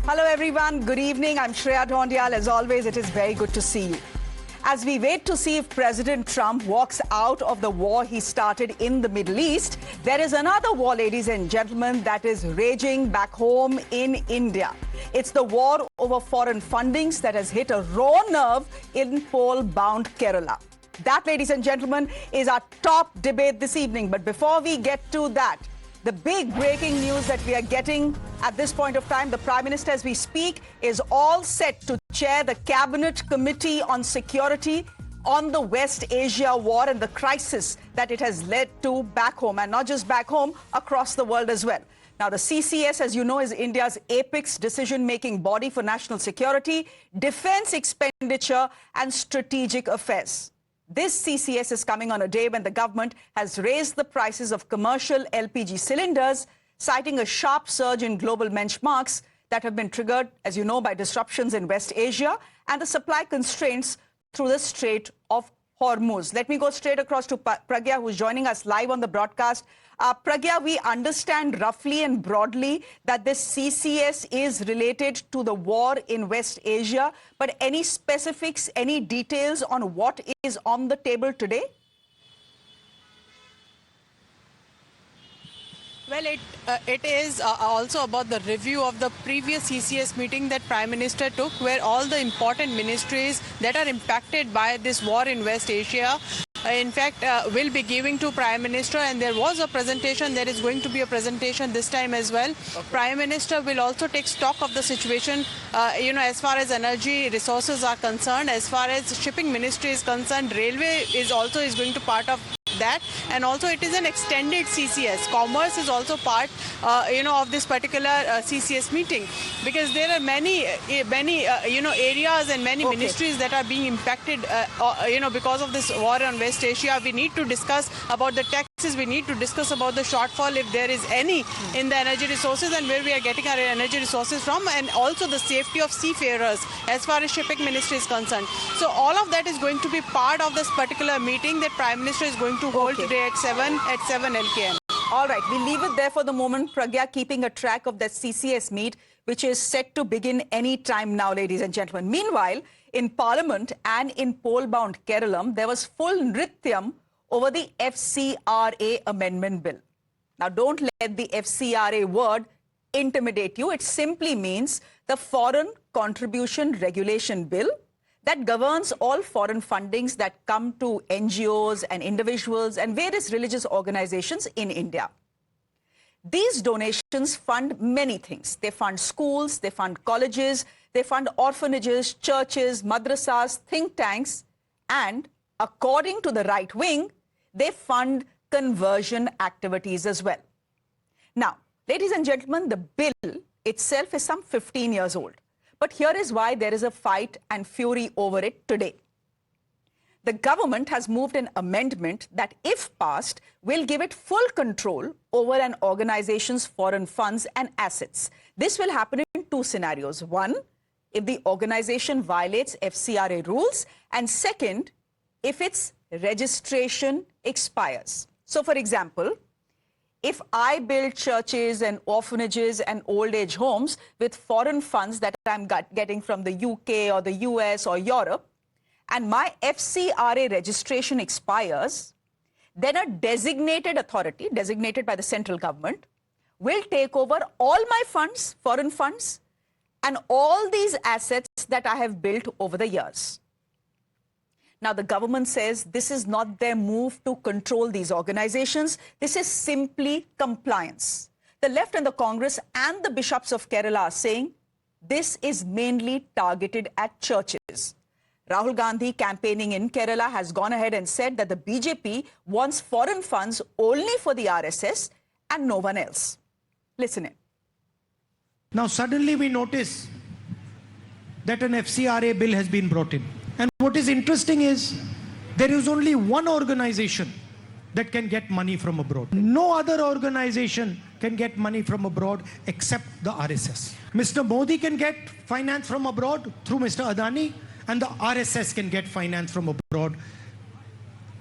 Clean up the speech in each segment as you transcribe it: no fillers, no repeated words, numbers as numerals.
Hello everyone, good evening. I'm Shreya Dhoundial. As always, it is very good to see you. As we wait to see if President Trump walks out of the war he started in the Middle East, there is another war, ladies and gentlemen, that is raging back home in India. It's the war over foreign fundings that has hit a raw nerve in poll-bound Kerala. That, ladies and gentlemen, is our top debate this evening. But before we get to that, the big breaking news that we are getting at this point of time, the Prime Minister, as we speak, is all set to chair the Cabinet Committee on Security on the West Asia war and the crisis that it has led to back home, and not just back home, across the world as well. Now, the CCS, as you know, is India's apex decision-making body for national security, defense expenditure and strategic affairs. This CCS is coming on a day when the government has raised the prices of commercial LPG cylinders, citing a sharp surge in global benchmarks that have been triggered, as you know, by disruptions in West Asia and the supply constraints through the Strait of Hormuz. Let me go straight across to Pragya, who's joining us live on the broadcast. Pragya, we understand roughly and broadly that this CCS is related to the war in West Asia, but any specifics, any details on what is on the table today? Well, it is also about the review of the previous CCS meeting that Prime Minister took, where all the important ministries that are impacted by this war in West Asia, in fact, will be giving to Prime Minister. And there was a presentation. There is going to be a presentation this time as well. Okay. Prime Minister will also take stock of the situation, as far as energy resources are concerned, as far as shipping ministry is concerned. Railway is going to part of that, and also it is an extended CCS. Commerce is also part, of this particular CCS meeting, because there are many areas and many ministries that are being impacted, because of this war on West Asia. We need to discuss about the taxes. We need to discuss about the shortfall, if there is any, in the energy resources and where we are getting our energy resources from, and also the safety of seafarers as far as shipping ministry is concerned. So all of that is going to be part of this particular meeting that Prime Minister is going to hold today at 7 LKM. All right, we leave it there for the moment, Pragya, keeping a track of that CCS meet, which is set to begin any time now, ladies and gentlemen. Meanwhile, in Parliament and in poll-bound Keralam, there was full nrityam over the FCRA amendment bill. Now, don't let the FCRA word intimidate you. It simply means the Foreign Contribution Regulation Bill that governs all foreign fundings that come to NGOs and individuals and various religious organizations in India. These donations fund many things. They fund schools, they fund colleges, they fund orphanages, churches, madrasas, think tanks, and according to the right wing, they fund conversion activities as well. Now, ladies and gentlemen, the bill itself is some 15 years old. But here is why there is a fight and fury over it today. The government has moved an amendment that, if passed, will give it full control over an organization's foreign funds and assets. This will happen in two scenarios. One, if the organization violates FCRA rules, and second, if its registration expires. So, for example, if I build churches and orphanages and old age homes with foreign funds that I'm getting from the UK or the US or Europe, and my FCRA registration expires, then a designated authority, designated by the central government, will take over all my funds, foreign funds, and all these assets that I have built over the years. Now, the government says this is not their move to control these organizations. This is simply compliance. The left and the Congress and the bishops of Kerala are saying this is mainly targeted at churches. Rahul Gandhi, campaigning in Kerala, has gone ahead and said that the BJP wants foreign funds only for the RSS and no one else. Listen in. Now, suddenly we notice that an FCRA bill has been brought in. And what is interesting is there is only one organization that can get money from abroad. No other organization can get money from abroad except the RSS. Mr. Modi can get finance from abroad through Mr. Adani, and the RSS can get finance from abroad.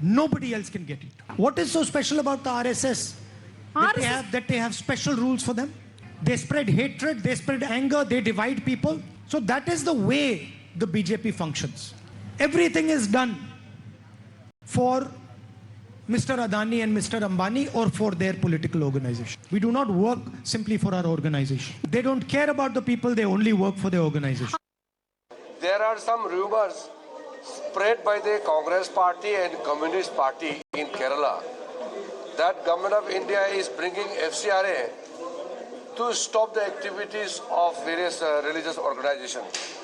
Nobody else can get it. What is so special about the RSS? That they have special rules for them? They spread hatred, they spread anger, they divide people. So that is the way the BJP functions. Everything is done for Mr. Adani and Mr. Ambani or for their political organization. We do not work simply for our organization. They don't care about the people, they only work for their organization. There are some rumors spread by the Congress party and Communist party in Kerala that Government of India is bringing FCRA to stop the activities of various religious organizations.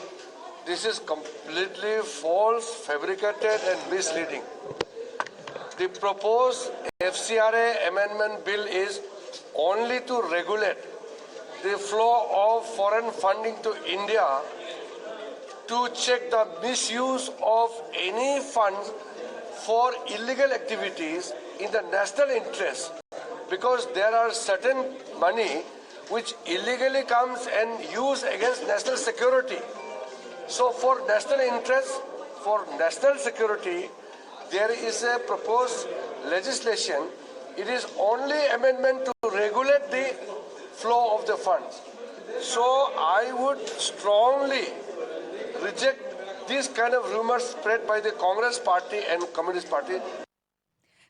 This is completely false, fabricated and misleading. The proposed FCRA amendment bill is only to regulate the flow of foreign funding to India, to check the misuse of any funds for illegal activities in the national interest, because there are certain money which illegally comes and used against national security. So for national interest, for national security, there is a proposed legislation. It is only amendment to regulate the flow of the funds. So I would strongly reject these kind of rumors spread by the Congress party and Communist party.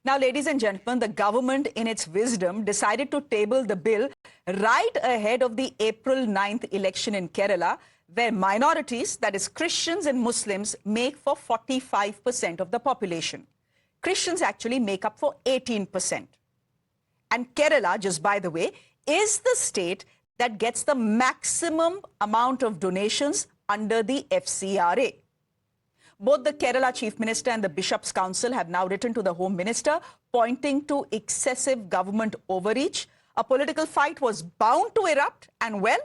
Now, ladies and gentlemen, the government, in its wisdom, decided to table the bill right ahead of the April 9th election in Kerala, where minorities, that is Christians and Muslims, make for 45% of the population. Christians actually make up for 18%. And Kerala, just by the way, is the state that gets the maximum amount of donations under the FCRA. Both the Kerala Chief Minister and the Bishops' Council have now written to the Home Minister, pointing to excessive government overreach. A political fight was bound to erupt, and well,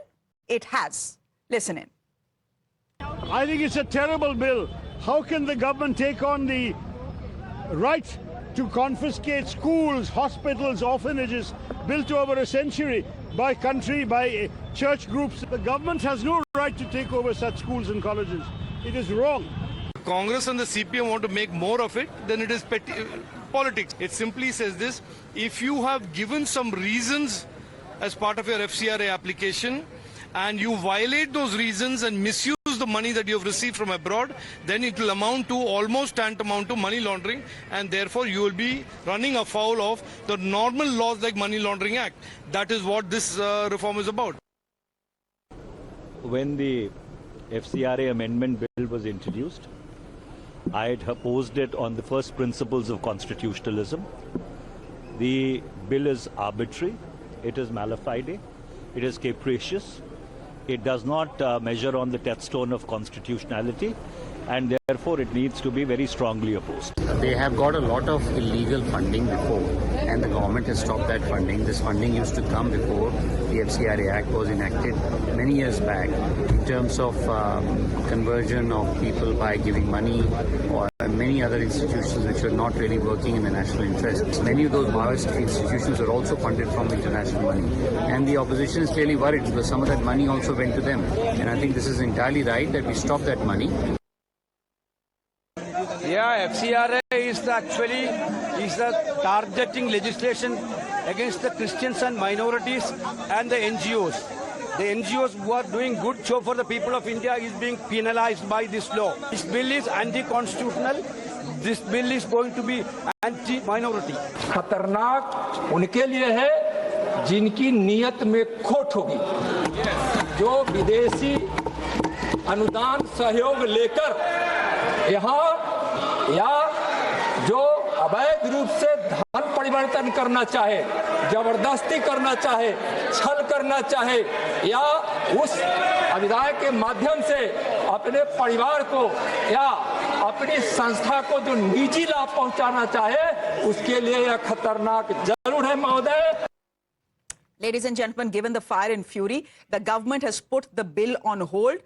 it has. Listen in. I think it's a terrible bill. How can the government take on the right to confiscate schools, hospitals, orphanages built over a century by church groups? The government has no right to take over such schools and colleges. It is wrong. Congress and the CPM want to make more of it, then it is politics. It simply says this: if you have given some reasons as part of your FCRA application and you violate those reasons and misuse the money that you have received from abroad, then it will amount to almost tantamount to money laundering, and therefore you will be running afoul of the normal laws like Money Laundering Act. That is what this reform is about. When the FCRA amendment bill was introduced, I had opposed it on the first principles of constitutionalism. The bill is arbitrary, it is mala fide, it is capricious, it does not measure on the touchstone of constitutionality, and therefore it needs to be very strongly opposed. They have got a lot of illegal funding before, and the government has stopped that funding. This funding used to come before the FCRA Act was enacted many years back, in terms of conversion of people by giving money, or many other institutions which were not really working in the national interest. Many of those Maoist institutions were also funded from international money, and the opposition is clearly worried because some of that money also went to them. And I think this is entirely right that we stop that money. Yeah, FCRA is the targeting legislation against the Christians and minorities and the NGOs. The NGOs who are doing good job for the people of India is being penalized by this law. This bill is anti-constitutional. This bill is going to be anti-minority. खतरनाक उनके लिए है जिनकी नीयत में खोट होगी, जो विदेशी अनुदान सहयोग लेकर यहाँ या जो अवैध रूप से धन परिवर्तन करना चाहे, जबरदस्ती करना चाहे, छल करना चाहे, या उस अविधाय के माध्यम से अपने परिवार को या अपनी संस्था को जो निजी लाभ पहुंचाना चाहे, उसके लिए यह खतरनाक जरूर है महोदय. Ladies and gentlemen, given the fire and fury, the government has put the bill on hold.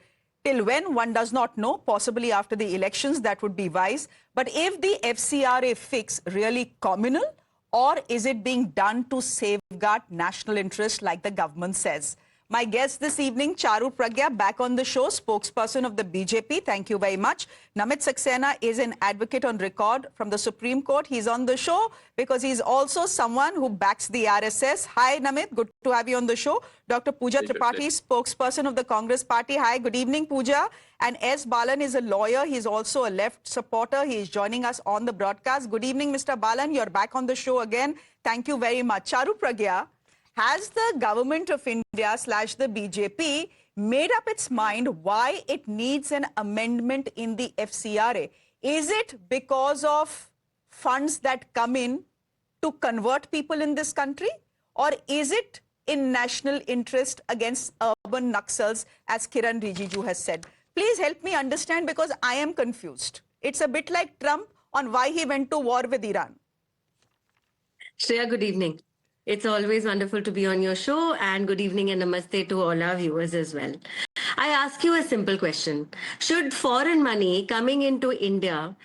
Till when, one does not know, possibly after the elections, that would be wise. But if the FCRA fix really communal, or is it being done to safeguard national interest like the government says? My guest this evening, Charu Pragya, back on the show, spokesperson of the BJP. Thank you very much. Namit Saxena is an advocate on record from the Supreme Court. He's on the show because he's also someone who backs the RSS. Hi, Namit. Good to have you on the show. Dr. Pooja Tripathi, spokesperson of the Congress Party. Hi, good evening, Pooja. And S. Balan is a lawyer. He's also a left supporter. He is joining us on the broadcast. Good evening, Mr. Balan. You're back on the show again. Thank you very much. Charu Pragya, has the government of India / the BJP made up its mind why it needs an amendment in the FCRA? Is it because of funds that come in to convert people in this country? Or is it in national interest against urban Naxals, as Kiran Rijiju has said? Please help me understand, because I am confused. It's a bit like Trump on why he went to war with Iran. Shreya, good evening. It's always wonderful to be on your show, and good evening and namaste to all our viewers as well. I ask you a simple question. Should foreign money coming into India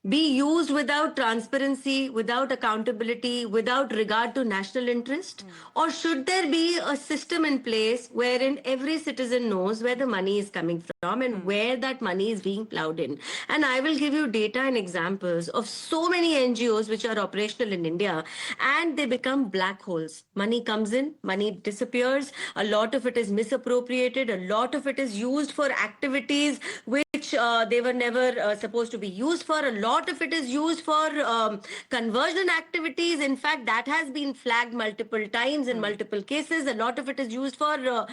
be used without transparency, without accountability, without regard to national interest? Or should there be a system in place wherein every citizen knows where the money is coming from and where that money is being plowed in? And I will give you data and examples of so many NGOs which are operational in India, and they become black holes. Money comes in, money disappears. A lot of it is misappropriated. A lot of it is used for activities which they were never supposed to be used for. A lot of it is used for conversion activities. In fact, that has been flagged multiple times in multiple cases. A lot of it is used for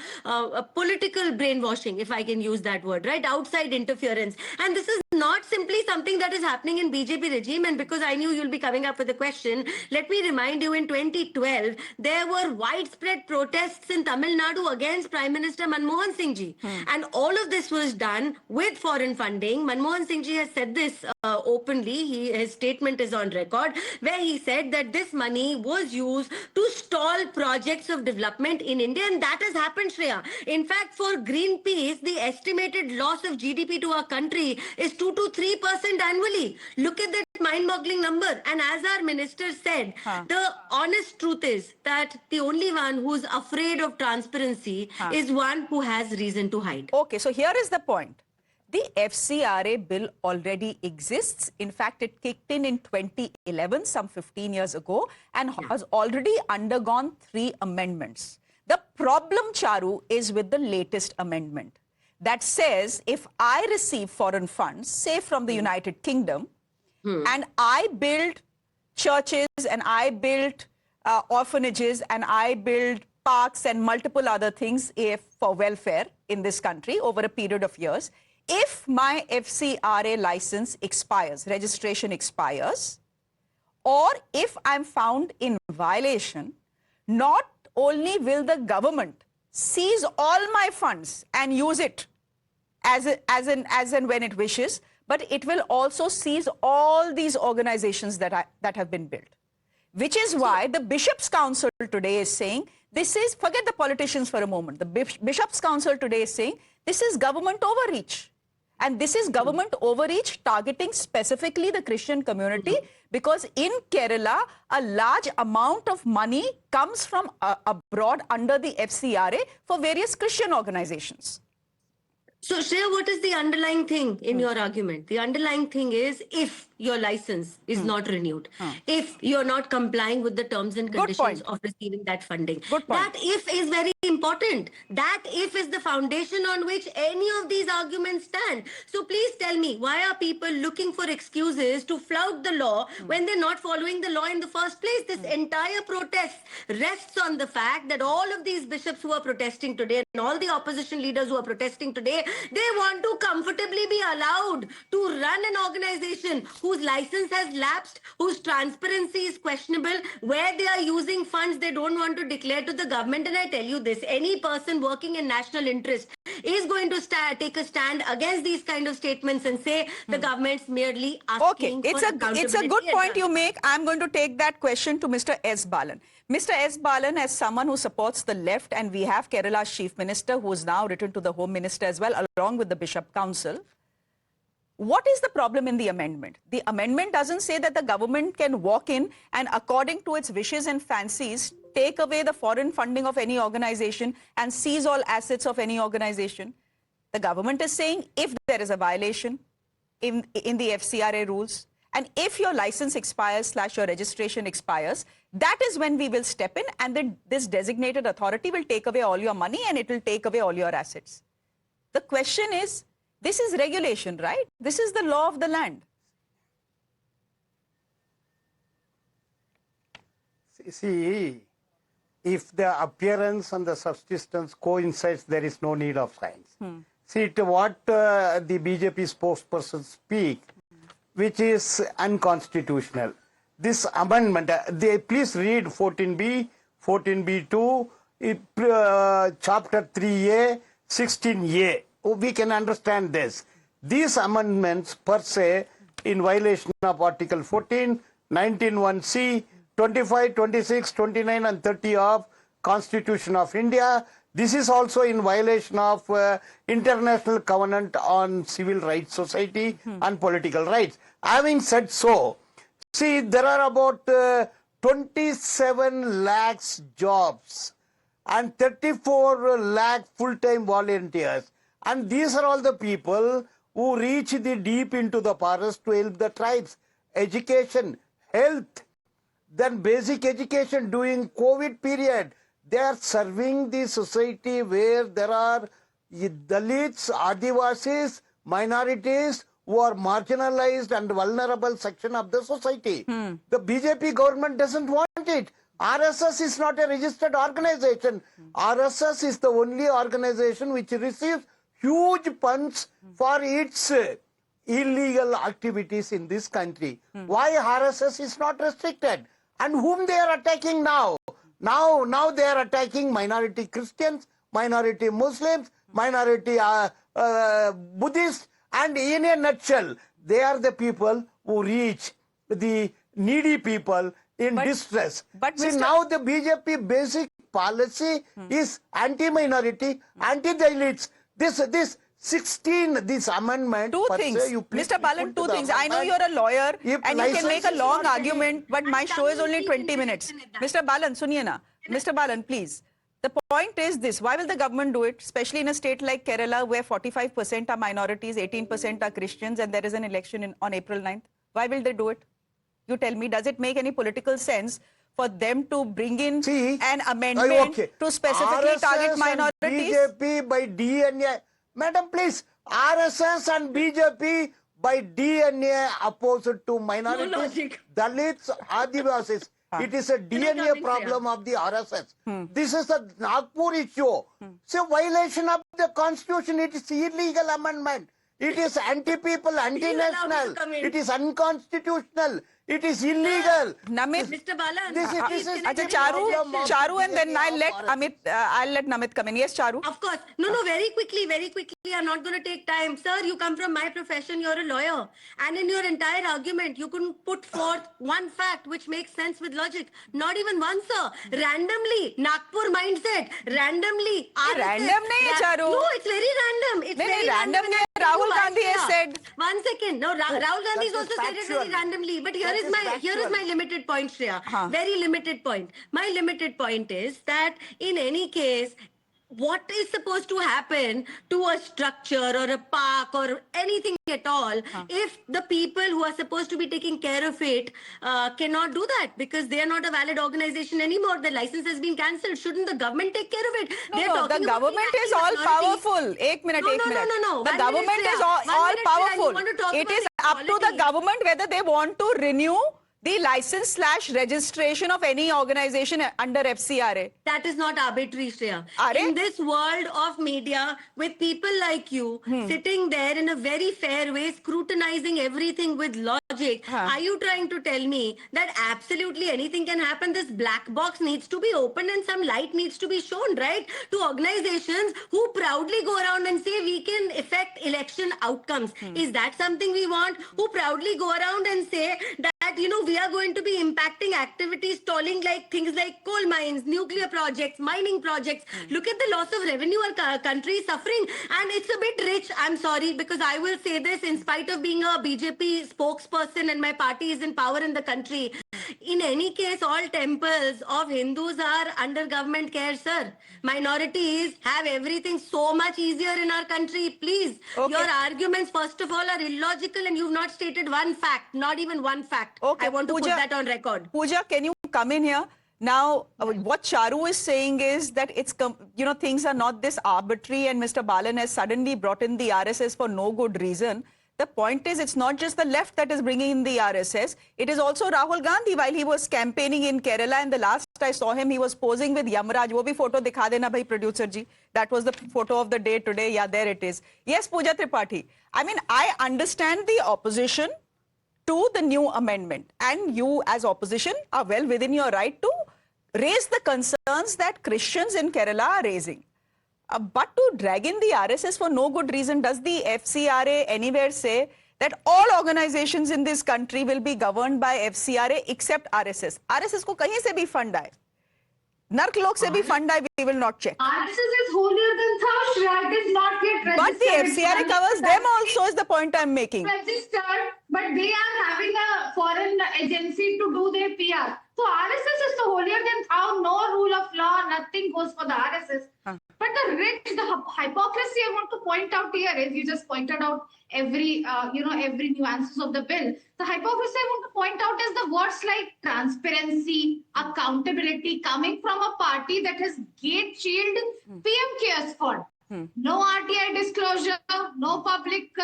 political brainwashing, if I can use that word, right? Outside interference. And this is not simply something that is happening in BJP regime. And because I knew you'll be coming up with a question, let me remind you, in 2012, there were widespread protests in Tamil Nadu against Prime Minister Manmohan Singh ji. And all of this was done with foreign funding. Manmohan Singh ji has said this openly. His statement is on record, where he said that this money was used to stall projects of development in India. And that has happened, Shreya. In fact, for Greenpeace, the estimated loss of GDP to our country is 2 to 3% annually. Look at that mind-boggling number. And as our minister said, the honest truth is that the only one who's afraid of transparency is one who has reason to hide. Okay, so here is the point. The FCRA bill already exists. In fact, it kicked in 2011, some 15 years ago, and has already undergone 3 amendments. The problem, Charu, is with the latest amendment that says if I receive foreign funds, say from the United Kingdom, and I build churches and I build orphanages and I build parks and multiple other things for welfare in this country over a period of years, if my FCRA license expires, registration expires, or if I'm found in violation, not only will the government seize all my funds and use it as and when it wishes, but it will also seize all these organizations that have been built. Which is why the Bishops' Council today is saying, this is, forget the politicians for a moment, the Bishops' Council today is saying, this is government overreach. And this is government overreach targeting specifically the Christian community, because in Kerala, a large amount of money comes from abroad under the FCRA for various Christian organizations. So, Shreya, what is the underlying thing in your argument? The underlying thing is, if your license is not renewed, if you're not complying with the terms and conditions of receiving that funding, that if is very important. That if is the foundation on which any of these arguments stand. So please tell me, why are people looking for excuses to flout the law when they're not following the law in the first place? This entire protest rests on the fact that all of these bishops who are protesting today and all the opposition leaders who are protesting today, they want to comfortably be allowed to run an organization whose license has lapsed, whose transparency is questionable, where they are using funds they don't want to declare to the government. And I tell you this, any person working in national interest is going to take a stand against these kind of statements and say the government's merely asking for accountability. It's a good point you make. I'm going to take that question to Mr. S. Balan. Mr. S. Balan, as someone who supports the left, and we have Kerala's Chief Minister who is now written to the Home Minister as well, along with the Bishop Council. What is the problem in the amendment? The amendment doesn't say that the government can walk in and, according to its wishes and fancies, take away the foreign funding of any organization and seize all assets of any organization. The government is saying if there is a violation in the FCRA rules, and if your license expires / your registration expires, that is when we will step in, and then this designated authority will take away all your money and it will take away all your assets. The question is, this is regulation, right? This is the law of the land. See, if the appearance and the subsistence coincides, there is no need of science. See, to what the BJP spokesperson speak, which is unconstitutional. This amendment, please read 14B, 14B2, chapter 3A, 16A. We can understand this. These amendments per se in violation of Article 14, 19(1)(c), 25, 26, 29 and 30 of Constitution of India. This is also in violation of International Covenant on Civil Rights Society and Political Rights. Having said so, see, there are about 27 lakhs jobs and 34 lakh full-time volunteers. And these are all the people who reach the deep into the forest to help the tribes. Education, health, then basic education during COVID period. They are serving the society where there are Dalits, Adivasis, minorities who are marginalized and vulnerable section of the society. The BJP government doesn't want it. RSS is not a registered organization. RSS is the only organization which receives huge funds for its illegal activities in this country. Why RSS is not restricted? And whom they are attacking now? Now they are attacking minority Christians, minority Muslims, minority Buddhists, and in a nutshell, they are the people who reach the needy people in distress. But see, now the BJP basic policy is anti-minority, anti-Dalits. This amendment. Two things. Mr. Balan, two things. I know you're a lawyer and you can make a long argument, but my show is only 20 minutes. Mr. Balan, suniye na. Mr. Balan, please. The point is this. Why will the government do it, especially in a state like Kerala where 45% are minorities, 18% are Christians, and there is an election on April 9th? Why will they do it? You tell me, does it make any political sense for them to bring in an amendment to specifically target minorities? BJP by DNA. Madam, please, RSS and BJP by DNA opposed to minorities, Dalits, Adivasis. It is a DNA problem of the RSS. This is a Nagpur issue. So violation of the constitution, it is illegal amendment. It is anti-people, anti-national. It is unconstitutional. It is illegal. Namit, Mr. Balan, this is Charu, and then I'll let Namit come in. Yes, Charu. Of course. No, very quickly. I'm not going to take time. Sir, you come from my profession. You're a lawyer. And in your entire argument, you couldn't put forth one fact which makes sense with logic. Not even one, sir. Randomly, Nagpur mindset. Randomly, RSS. Random nahi hai, Charu. No, it's very random. It's very random. Rahul Gandhi has said. 1 second. No, Rahul Gandhi has also said it very randomly. But here is my limited point, Shreya. Very limited point. My limited point is that in any case, what is supposed to happen to a structure or a park or anything at all if the people who are supposed to be taking care of it cannot do that because they are not a valid organization anymore? The license has been cancelled. Shouldn't the government take care of it? No, the government is all powerful. No. The government is all powerful. It is up to the government whether they want to renew the license / registration of any organization under FCRA. That is not arbitrary, Shreya. In this world of media, with people like you sitting there in a very fair way, scrutinizing everything with logic, are you trying to tell me that absolutely anything can happen? This black box needs to be opened and some light needs to be shown, right? To organizations who proudly go around and say we can affect election outcomes. Is that something we want? Who proudly go around and say that, we are going to be impacting activities, stalling like things like coal mines, nuclear projects, mining projects. Look at the loss of revenue our country is suffering. And it's a bit rich. I'm sorry, because I will say this in spite of being a BJP spokesperson and my party is in power in the country. In any case, all temples of Hindus are under government care, sir. Minorities have everything so much easier in our country. Please, your arguments, first of all, are illogical and you've not stated one fact, not even one fact. Okay, I want to Pooja, put that on record. Pooja, can you come in here? Now, what Charu is saying is that it's, things are not this arbitrary and Mr. Balan has suddenly brought in the RSS for no good reason. The point is, it's not just the left that is bringing in the RSS. It is also Rahul Gandhi while he was campaigning in Kerala. And the last I saw him, he was posing with Yamraj. Wo bhi photo dikha dena bhai, producer ji. That was the photo of the day today. Yeah, there it is. Yes, Pooja Tripathi. I mean, I understand the opposition to the new amendment. And you as opposition are well within your right to raise the concerns that Christians in Kerala are raising. But to drag in the RSS for no good reason, does the FCRA anywhere say that all organizations in this country will be governed by FCRA except RSS? RSS ko kahin se bhi fund aaye. Narklok se bhi fund aaye, we will not check. RSS is holier than thou. Shreya is not yet registered. But the FCRA covers them also is the point I'm making. Registered, but they are having a foreign agency to do their PR. So RSS is the holier than thou, no rule of law, nothing goes for the RSS. But the hypocrisy I want to point out here is, you just pointed out every nuances of the bill. The hypocrisy I want to point out is the words like transparency, accountability coming from a party that has gate-sealed PM Cares Fund. No RTI disclosure, no public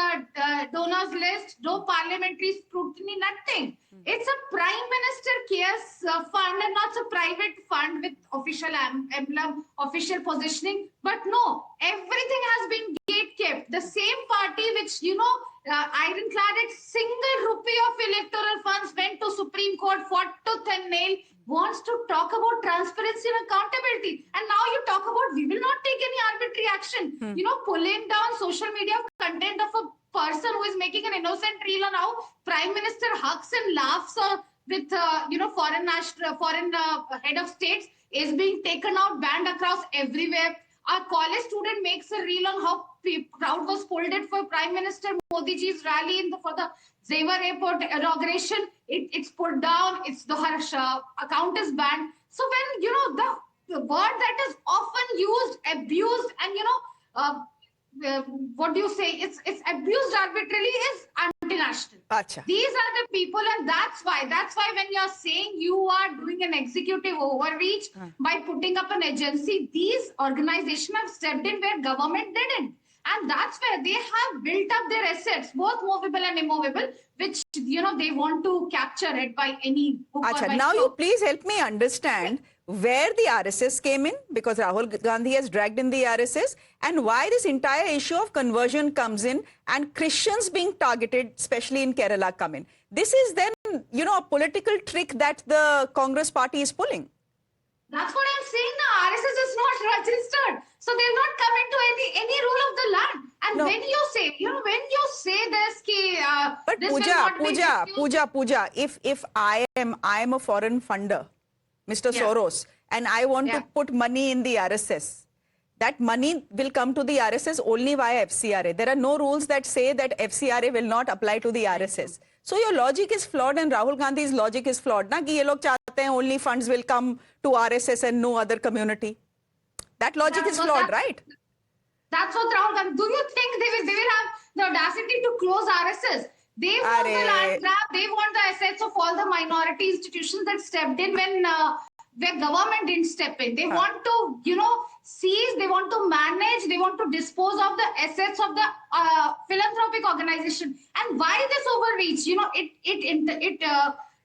donors list, no parliamentary scrutiny, nothing. It's a Prime Minister Cares Fund and not a private fund with official emblem, official positioning. But no, everything has been gate kept. The same party which, ironcladed single rupee of electoral funds went to Supreme Court, fought tooth and nail, wants to talk about transparency and accountability. And now you talk about we will not take any arbitrary action. Pulling down social media content of a person who is making an innocent reel on how Prime Minister hugs and laughs with, foreign head of states is being taken out, banned across everywhere. A college student makes a reel on how crowd was folded for Prime Minister Modi ji's rally for the Zevar Airport inauguration. It's put down. Her account is banned. So when the word that is often used, abused, and what do you say? It's abused arbitrarily is anti-national. Achha. These are the people, and that's why when you're saying you are doing an executive overreach by putting up an agency, these organizations have stepped in where government didn't. And that's where they have built up their assets, both movable and immovable, which, they want to capture it by any hook or by now crook. you please help me understand where the RSS came in, because Rahul Gandhi has dragged in the RSS, and why this entire issue of conversion comes in and Christians being targeted, especially in Kerala, come in. This is then, a political trick that the Congress party is pulling. That's what I'm saying. The RSS is not registered. So they'll not come into any rule of the land. And No. when you say this, But this will not be misused. Pooja, if I am a foreign funder, Mr. Soros, and I want to put money in the RSS, that money will come to the RSS only via FCRA. There are no rules that say that FCRA will not apply to the RSS. So your logic is flawed and Rahul Gandhi's logic is flawed. Na ki ye log chahte hain only funds will come to RSS and no other community. That logic is flawed, right? That's what Rahul Gandhi. Do you think they will have the audacity to close RSS? They want the land grab. They want the assets of all the minority institutions that stepped in when where government didn't step in. They want to, seize. They want to manage. They want to dispose of the assets of the philanthropic organization. And why this overreach? It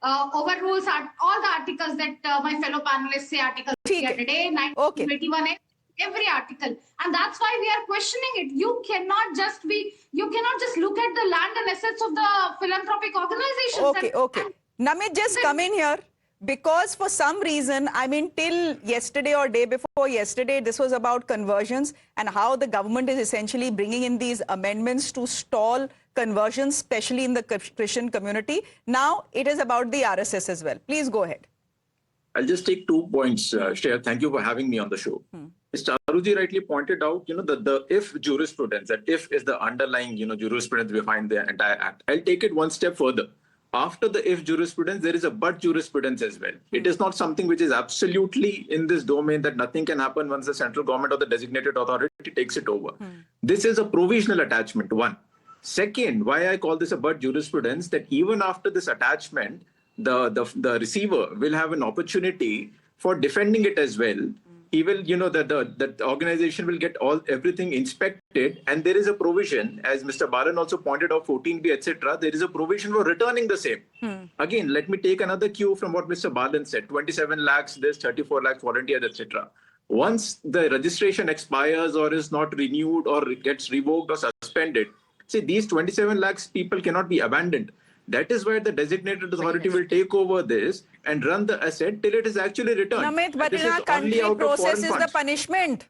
overrules all the articles that my fellow panelists say. Article 308, 1921. Every article, and that's why we are questioning it. You cannot just look at the land and assets of the philanthropic organizations. Okay. Namit, just come in here, because for some reason, till yesterday or day before yesterday, this was about conversions and how the government is essentially bringing in these amendments to stall conversions, especially in the Christian community. Now it is about the RSS as well. Please go ahead. I'll just take 2 points, Shreya. Thank you for having me on the show. As Charuji rightly pointed out, the if jurisprudence, that if is the underlying, jurisprudence behind the entire act. I'll take it one step further. after the if jurisprudence, there is a but jurisprudence as well. It is not something which is absolutely in this domain that nothing can happen once the central government or the designated authority takes it over. This is a provisional attachment, one. Second, why I call this a but jurisprudence, that even after this attachment, the receiver will have an opportunity for defending it as well. He will, the organization will get everything inspected, and there is a provision, as Mr. Balan also pointed out, 14B, etc. There is a provision for returning the same. Again, let me take another cue from what Mr. Balan said: 27 lakhs, this 34 lakhs volunteers, etc. Once the registration expires or is not renewed or gets revoked or suspended, see, these 27 lakhs people cannot be abandoned. That is why the designated authority will take over this and run the asset till it is actually returned. Namit, but in our country, process is the punishment.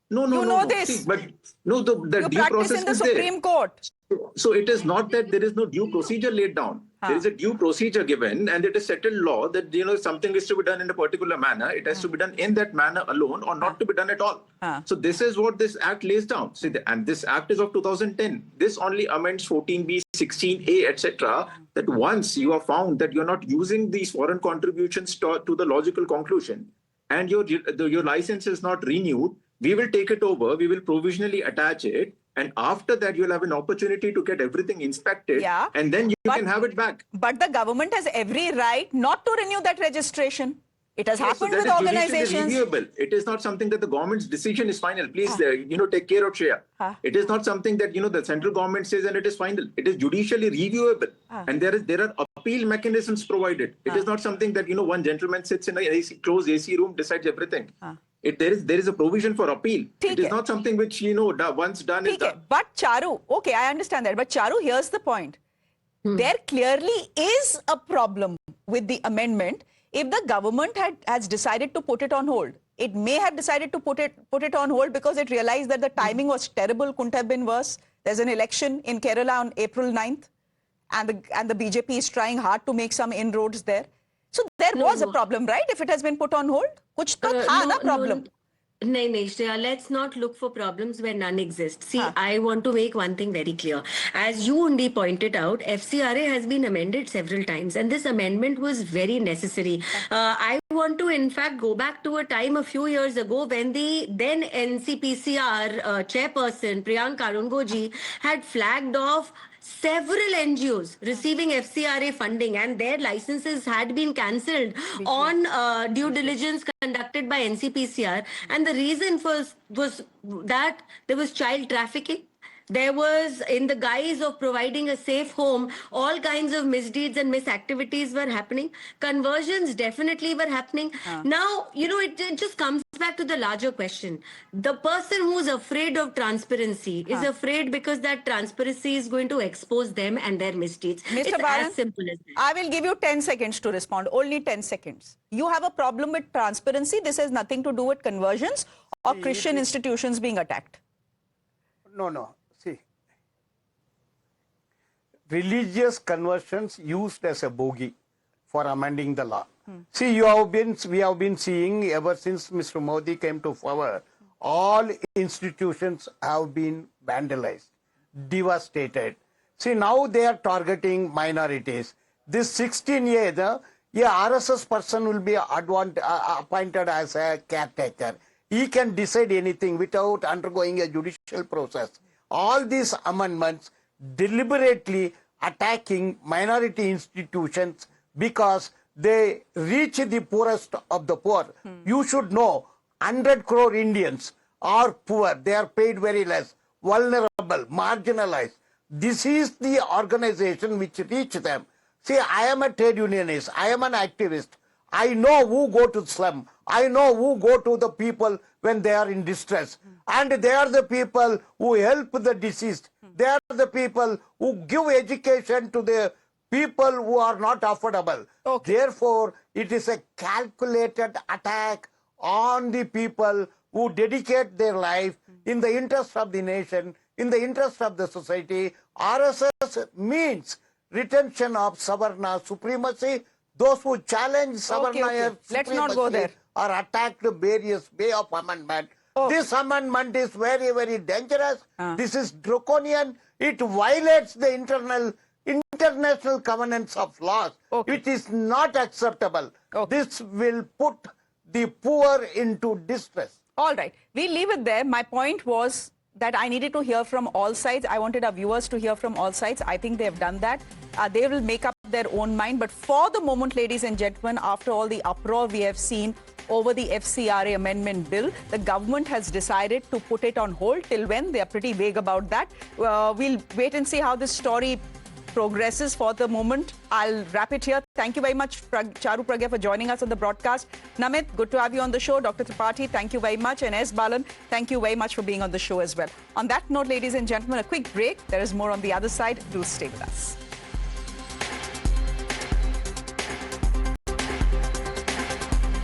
No. You know this. See, but no, the due process in the is Supreme Court. So it is not that there is no due procedure laid down. There is a due procedure given, and it is settled law that something is to be done in a particular manner. It has to be done in that manner alone, or not to be done at all. So this is what this act lays down. See, and this act is of 2010. This only amends 14B, 16A, etc. That once you are found that you are not using these foreign contributions to the logical conclusion, and your license is not renewed, we will take it over. We will provisionally attach it. And after that, you'll have an opportunity to get everything inspected, and then you can have it back. But the government has every right not to renew that registration. It has happened with organizations. It is not something that the government's decision is final. Please, take care of Shreya. It is not something that, the central government says and it is final. It is judicially reviewable. And there are appeal mechanisms provided. It is not something that, one gentleman sits in a closed AC room, decides everything. There is a provision for appeal. It is not something which, once done is done. But Charu, okay, I understand that. But Charu, here's the point. There clearly is a problem with the amendment. If the government has decided to put it on hold, it may have decided to put it on hold because it realized that the timing was terrible, couldn't have been worse. There's an election in Kerala on April 9th, and the BJP is trying hard to make some inroads there. So there was a problem, right? If it has been put on hold, kuch to tha na problem. No, Shreya, let's not look for problems where none exist. See, I want to make one thing very clear. As you only pointed out, FCRA has been amended several times, and this amendment was very necessary. I want to, in fact, go back to a time a few years ago when the then NCPCR chairperson, Priyanka Arungoji, had flagged off several NGOs receiving FCRA funding, and their licenses had been cancelled on due diligence conducted by NCPCR. And the reason was that there was child trafficking. There was, in the guise of providing a safe home, all kinds of misdeeds and misactivities were happening. Conversions definitely were happening. Now, it just comes back to the larger question. The person who's afraid of transparency is afraid because that transparency is going to expose them and their misdeeds. Mr. Balan, as simple as that. I will give you 10 seconds to respond. Only 10 seconds. You have a problem with transparency. This has nothing to do with conversions or Christian institutions being attacked. No. See, religious conversions used as a bogey for amending the law. See, we have been seeing ever since Mr. Modi came to power, all institutions have been vandalized, devastated. See, now they are targeting minorities. This 16A, the RSS person will be appointed as a caretaker. He can decide anything without undergoing a judicial process. All these amendments deliberately attacking minority institutions because they reach the poorest of the poor. You should know 100 crore Indians are poor. They are paid very less, vulnerable, marginalized. This is the organization which reach them. See, I am a trade unionist. I am an activist. I know who go to slum. I know who go to the people when they are in distress. And they are the people who help the deceased. They are the people who give education to the people who are not affordable. Therefore, it is a calculated attack on the people who dedicate their life in the interest of the nation, in the interest of the society. RSS means retention of Savarna supremacy. Those who challenge Savarna Let's not go there. are attacked various way of amendment. This amendment is very, very dangerous. This is draconian. It violates the internal international covenants of laws, which is not acceptable. This will put the poor into distress. All right. We'll leave it there. My point was that I needed to hear from all sides. I wanted our viewers to hear from all sides. I think they have done that. They will make up their own mind. But for the moment, ladies and gentlemen, after all the uproar we have seen over the FCRA amendment bill, the government has decided to put it on hold. Till when? They are pretty vague about that. We'll wait and see how this story progresses. For the moment, I'll wrap it here. Thank you very much, Charu Pragya, for joining us on the broadcast. Namit, good to have you on the show. Dr. Tripathi, thank you very much. And S. Balan, thank you very much for being on the show as well. On that note, ladies and gentlemen, a quick break. There is more on the other side. Do stay with us.